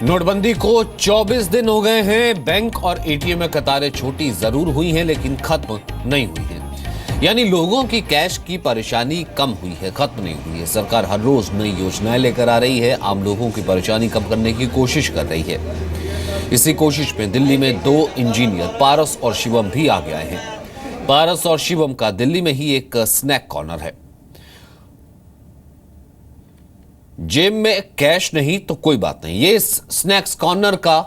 नोटबंदी को 24 दिन हो गए हैं। बैंक और एटीएम में कतारें छोटी जरूर हुई हैं, लेकिन खत्म नहीं हुई हैं। यानी लोगों की कैश की परेशानी कम हुई है, खत्म नहीं हुई है। सरकार हर रोज नई योजनाएं लेकर आ रही है, आम लोगों की परेशानी कम करने की कोशिश कर रही है। इसी कोशिश में दिल्ली में 2 इंजीनियर पारस और शिवम भी आगे आए हैं। पारस और शिवम का दिल्ली में ही एक स्नैक कॉर्नर है। जेब में कैश नहीं तो कोई बात नहीं, ये स्नैक्स कॉर्नर का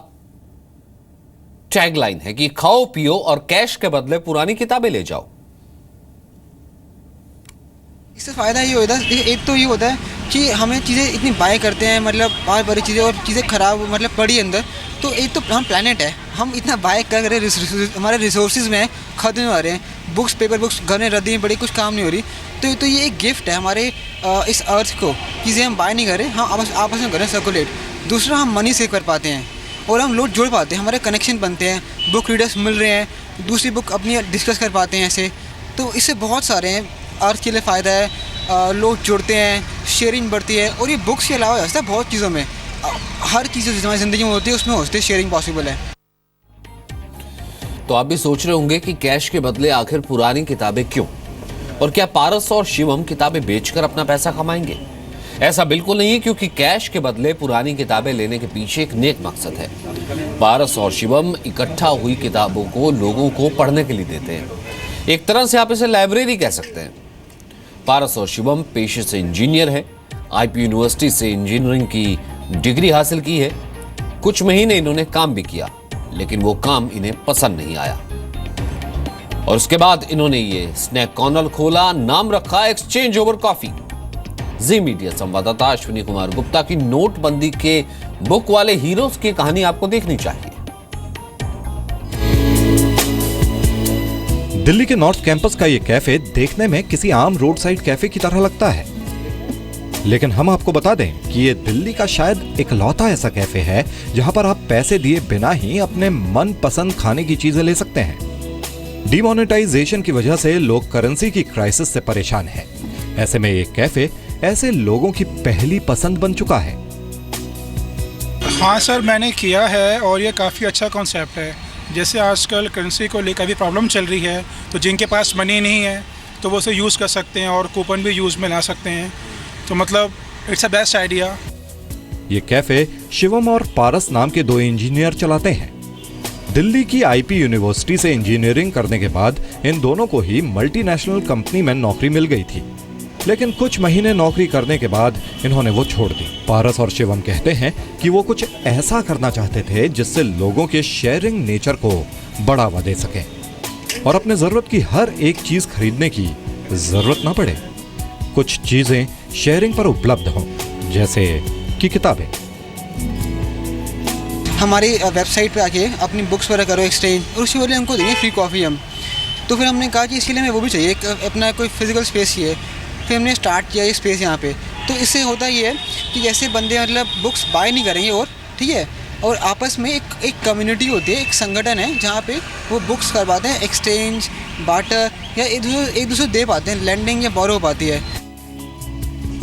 टैगलाइन है कि खाओ पियो और कैश के बदले पुरानी किताबें ले जाओ। इससे फ़ायदा ये होता है, एक तो ये होता है कि हमें चीज़ें इतनी बाय करते हैं, मतलब बार बारी चीज़ें और चीज़ें ख़राब मतलब पड़ी अंदर। तो एक तो हम प्लानट है, हम इतना बाय कर रहे हैं, हमारे रिसोर्सेज में खत्म हो रहे हैं। बुक्स, पेपर बुक्स घर में रद्दी में पड़ी, कुछ काम नहीं हो रही। तो ये एक गिफ्ट है हमारे इस अर्थ को, चीज़ें हम बाय नहीं कर रहे, हम आपस में करें सर्कुलेट। दूसरा, हम मनी सेव कर पाते हैं और हम लोग जुड़ पाते हैं, हमारे कनेक्शन बनते हैं, बुक रीडर्स मिल रहे हैं, दूसरी बुक अपनी डिस्कस कर पाते हैं ऐसे। तो इससे बहुत सारे हैं, अर्थ के लिए फ़ायदा है, लोग जुड़ते हैं, शेयरिंग बढ़ती है। और ये बुक्स के अलावा ऐसा बहुत चीज़ों में, हर चीज़ जो हमारी ज़िंदगी में होती है उसमें होती है शेयरिंग पॉसिबल है। तो आप भी सोच रहे होंगे कि कैश के बदले आखिर पुरानी किताबें क्यों, और क्या पारस और शिवम किताबें बेचकर अपना पैसा कमाएंगे? ऐसा बिल्कुल नहीं है, क्योंकि कैश के बदले पुरानी किताबें लेने के पीछे एक नेक मकसद है। पारस और शिवम इकट्ठा हुई किताबों को लोगों को पढ़ने के लिए देते हैं। एक तरह से आप इसे लाइब्रेरी कह सकते हैं। पारस और शिवम पेशे से इंजीनियर है, आईपी यूनिवर्सिटी से इंजीनियरिंग की डिग्री हासिल की है। कुछ महीने इन्होंने काम भी किया, लेकिन वो काम इन्हें पसंद नहीं आया और उसके बाद इन्होंने ये स्नैक कॉर्नर खोला, नाम रखा एक्सचेंज ओवर कॉफी। जी मीडिया संवाददाता अश्विनी कुमार गुप्ता की नोटबंदी के बुक वाले हीरोज की कहानी आपको देखनी चाहिए। दिल्ली के नॉर्थ कैंपस का ये कैफे देखने में किसी आम रोड साइड कैफे की तरह लगता है, लेकिन हम आपको बता दें कि ये दिल्ली का शायद इकलौता ऐसा कैफे है जहां पर आप पैसे दिए बिना ही अपने मनपसंद खाने की चीजें ले सकते हैं। डिमोनेटाइजेशन की वजह से लोग करेंसी की क्राइसिस से परेशान हैं। ऐसे में ये कैफे ऐसे लोगों की पहली पसंद बन चुका है। हाँ सर, मैंने किया है और ये काफ़ी अच्छा कॉन्सेप्ट है। जैसे आजकल करेंसी को लेकर भी प्रॉब्लम चल रही है, तो जिनके पास मनी नहीं है तो वो उसे यूज़ कर सकते हैं और कूपन भी यूज़ में ला सकते हैं। तो मतलब इट्स अ बेस्ट आइडिया। ये कैफे शिवम और पारस नाम के 2 इंजीनियर चलाते हैं। दिल्ली की आईपी यूनिवर्सिटी से इंजीनियरिंग करने के बाद इन दोनों को ही मल्टीनेशनल कंपनी में नौकरी मिल गई थी, लेकिन कुछ महीने नौकरी करने के बाद इन्होंने वो छोड़ दी। पारस और शिवम कहते हैं कि वो कुछ ऐसा करना चाहते थे जिससे लोगों के शेयरिंग नेचर को बढ़ावा दे सके और अपने जरूरत की हर एक चीज खरीदने की जरूरत ना पड़े। कुछ चीजें शेयरिंग पर उपलब्ध हों, जैसे कि किताबें। हमारी वेबसाइट पे आके अपनी बुक्स वगैरह करो एक्सचेंज, और उसी वाले हमको देंगे फ्री कॉफ़ी हम। तो फिर हमने कहा कि इसके लिए हमें वो भी चाहिए, अपना कोई फिजिकल स्पेस चाहिए। फिर हमने स्टार्ट किया ये स्पेस यहाँ पे। तो इससे होता ये है कि जैसे बंदे मतलब बुक्स बाय नहीं करेंगे और ठीक है, और आपस में एक कम्युनिटी होती है, एक संगठन है जहाँ पे वो बुक्स करवाते हैं, एक्सचेंज, बार्टर या एक दूसरे दे पाते हैं, लैंडिंग या बोरो हो पाती है।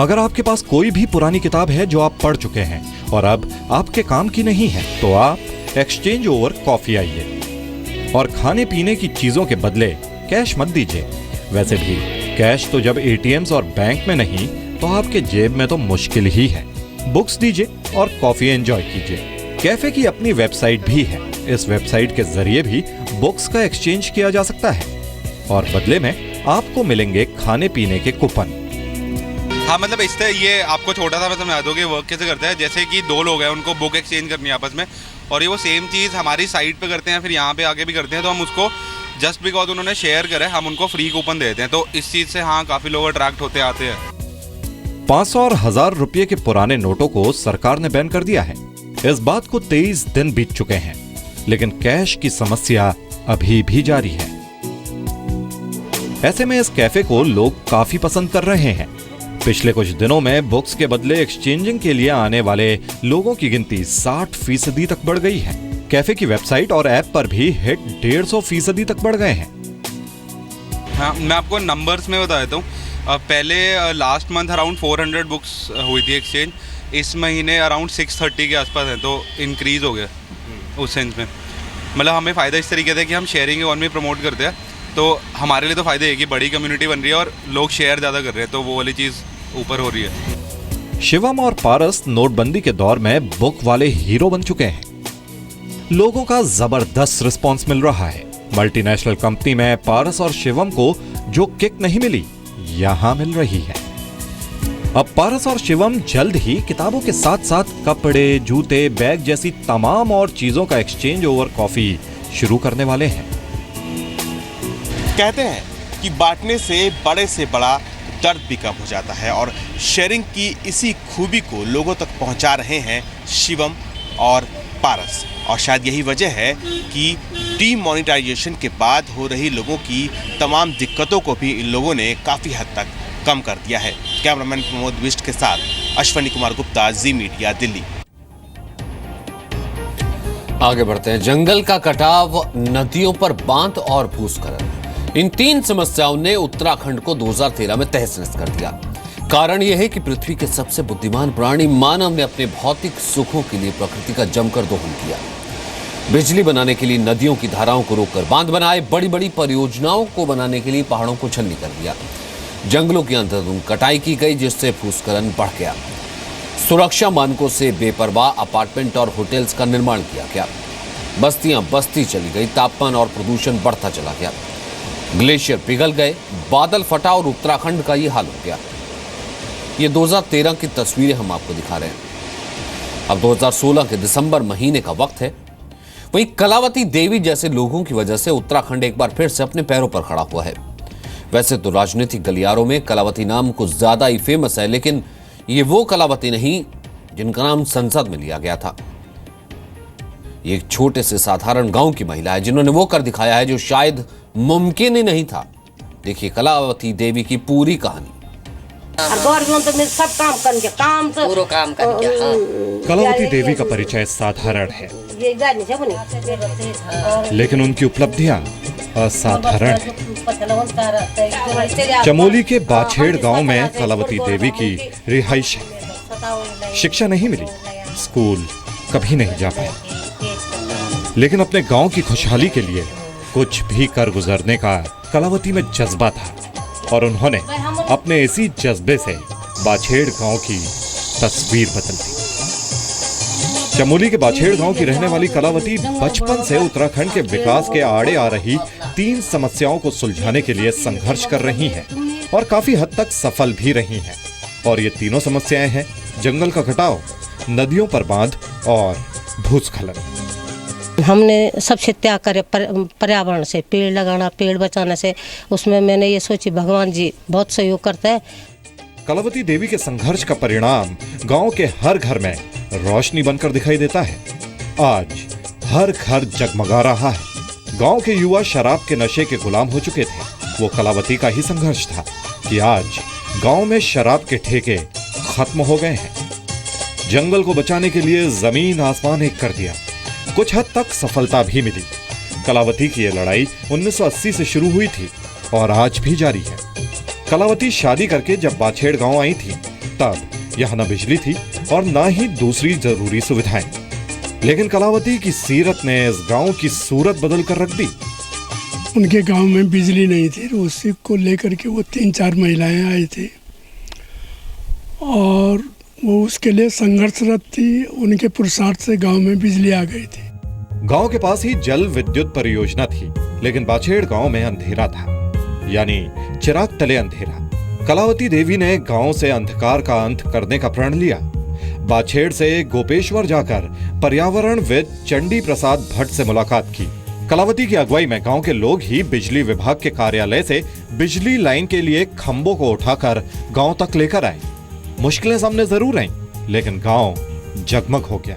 अगर आपके पास कोई भी पुरानी किताब है जो आप पढ़ चुके हैं और अब आपके काम की नहीं है, तो आप एक्सचेंज ओवर कॉफी आइए और खाने पीने की चीजों के बदले कैश मत दीजिए। वैसे भी कैश तो जब एटीएम्स और बैंक में नहीं तो आपके जेब में तो मुश्किल ही है। बुक्स दीजिए और कॉफी एंजॉय कीजिए। कैफे की अपनी वेबसाइट भी है। इस वेबसाइट के जरिए भी बुक्स का एक्सचेंज किया जा सकता है और बदले में आपको मिलेंगे खाने पीने के कूपन। हाँ, मतलब इससे ये आपको छोटा सा मैं समझा दूँ कि वर्क कैसे करता है। जैसे कि 2 लोग हैं, उनको बुक एक्सचेंज करनी है आपस में, और ये वो सेम चीज़ हमारी साइट पे करते हैं, फिर यहाँ पे आके भी करते हैं। तो हम उसको जस्ट बिकॉज उन्होंने शेयर करे, हम उनको फ्री कूपन देते हैं। तो इस चीज़ से हाँ काफ़ी लोग अट्रैक्ट होते आते हैं। 500 और 1000 रुपये के पुराने नोटों को सरकार ने बैन कर दिया है। इस बात को 23 दिन बीत चुके हैं, लेकिन कैश की समस्या अभी भी जारी है। ऐसे में इस कैफे को लोग काफी पसंद कर रहे हैं। पिछले कुछ दिनों में बुक्स के बदले एक्सचेंजिंग के लिए आने वाले लोगों की गिनती 60% तक बढ़ गई है। कैफे की वेबसाइट और ऐप पर भी हिट 150% तक बढ़ गए हैं। हाँ, मैं आपको नंबर्स में बता देता हूँ। पहले लास्ट मंथ अराउंड 400 बुक्स हुई थी एक्सचेंज, इस महीने अराउंड 630 के आसपास है, तो इंक्रीज़ हो गया उस सेंस में। मतलब हमें फ़ायदा इस तरीके से कि हम शेयरिंग इकोनॉमी प्रमोट करते हैं, तो हमारे लिए तो फ़ायदा है कि बड़ी कम्युनिटी बन रही है और लोग शेयर ज़्यादा कर रहे हैं, तो वो वाली चीज़ ऊपर हो रही है। शिवम और पारस नोटबंदी के दौर में बुक वाले हीरो बन चुके हैं। लोगों का जबरदस्त रिस्पांस मिल रहा है। मल्टीनेशनल कंपनी में पारस और शिवम को जो किक नहीं मिली, यहां मिल रही है। अब पारस और शिवम जल्द ही किताबों के साथ साथ कपड़े, जूते, बैग जैसी तमाम और चीजों का एक्सचेंज ओवर कॉफी शुरू करने वाले हैं। कहते हैं कि बांटने से बड़ा दर्द भी कम हो जाता है, और शेयरिंग की इसी खूबी को लोगों तक पहुंचा रहे हैं शिवम और पारस। और शायद यही वजह है कि डीमोनेटाइजेशन के बाद हो रही लोगों की तमाम दिक्कतों को भी इन लोगों ने काफ़ी हद तक कम कर दिया है। कैमरामैन प्रमोद बिष्ट के साथ अश्वनी कुमार गुप्ता, जी मीडिया, दिल्ली। आगे बढ़ते हैं। जंगल का कटाव, नदियों पर बांध और भूस्खलन, इन तीन समस्याओं ने उत्तराखंड को 2013 में तहस-नहस कर दिया। कारण यह है कि पृथ्वी के सबसे बुद्धिमान प्राणी मानव ने अपने भौतिक सुखों के लिए प्रकृति का जमकर दोहन किया। बिजली बनाने के लिए नदियों की धाराओं को रोककर बांध बनाए, बड़ी बड़ी परियोजनाओं को बनाने के लिए पहाड़ों को छलनी कर दिया। जंगलों की अंधाधुंध कटाई की गई, जिससे भूस्खलन बढ़ गया। सुरक्षा मानकों से बेपरवाह अपार्टमेंट और होटल्स का निर्माण किया गया। बस्तियां बस्ती चली गई, तापमान और प्रदूषण बढ़ता चला गया। ग्लेशियर पिघल गए, बादल फटा और उत्तराखंड का ये हाल हो गया। ये 2013 की तस्वीरें हम आपको दिखा रहे हैं। अब 2016 के दिसंबर महीने का वक्त है। वहीं कलावती देवी जैसे लोगों की वजह से उत्तराखंड एक बार फिर से अपने पैरों पर खड़ा हुआ है। वैसे तो राजनीतिक गलियारों में कलावती नाम कुछ ज्यादा ही फेमस है, लेकिन ये वो कलावती नहीं जिनका नाम संसद में लिया गया था। ये एक छोटे से साधारण गांव की महिला है, जिन्होंने वो कर दिखाया है जो शायद मुमकिन ही नहीं था। देखिए कलावती देवी की पूरी कहानी। सब काम करके कलावती देवी का परिचय साधारण है, लेकिन उनकी उपलब्धियां असाधारण है। चमोली के बाछेड़ गांव में कलावती देवी की रिहाइश है। शिक्षा नहीं मिली, स्कूल कभी नहीं जा पाए, लेकिन अपने गांव की खुशहाली के लिए कुछ भी कर गुजरने का कलावती में जज्बा था, और उन्होंने अपने इसी जज्बे से बाछेड़ गांव की तस्वीर बदल दी। चमोली के बाछेड़ गांव की रहने वाली कलावती बचपन से उत्तराखंड के विकास के आड़े आ रही 3 समस्याओं को सुलझाने के लिए संघर्ष कर रही हैं, और काफी हद तक सफल भी रही हैं। और ये तीनों समस्याएं हैं जंगल का कटाव, नदियों पर बांध और भूस्खलन। हमने सबसे त्याग करे पर्यावरण से, पेड़ लगाना, पेड़ बचाने से। उसमें मैंने ये सोची भगवान जी बहुत सहयोग करते हैं। कलावती देवी के संघर्ष का परिणाम गांव के हर घर में रोशनी बनकर दिखाई देता है। आज हर घर जगमगा रहा है। गांव के युवा शराब के नशे के गुलाम हो चुके थे। वो कलावती का ही संघर्ष था कि आज गांव में शराब के ठेके खत्म हो गए हैं। जंगल को बचाने के लिए जमीन आसमान एक कर दिया। कुछ हद तक सफलता भी मिली। कलावती की यह लड़ाई 1980 से शुरू हुई थी और आज भी जारी है। कलावती शादी करके जब बाछेड़ गांव आई थी, तब यहां न बिजली थी और न ही दूसरी जरूरी सुविधाएं। लेकिन कलावती की सीरत ने इस गांव की सूरत बदल कर रख दी। उनके गांव में बिजली नहीं थी, तो उसी को लेकर के वो 3-4 महिलाएं आई थी और वो उसके लिए संघर्षरत थी। उनके पुरुषार्थ से गांव में बिजली आ गई थी। गांव के पास ही जल विद्युत परियोजना थी, लेकिन बाछेड़ गांव में अंधेरा था, यानी चिराग तले अंधेरा। कलावती देवी ने गांव से अंधकार का अंत करने का प्रण लिया। बाछेड़ से गोपेश्वर जाकर पर्यावरणविद चंडी प्रसाद भट्ट से मुलाकात की। कलावती की अगुवाई में गांव के लोग ही बिजली विभाग के कार्यालय से बिजली लाइन के लिए खंभों को उठाकर गांव तक लेकर आए। मुश्किलें सामने जरूर आईं, लेकिन गांव जगमग हो गया।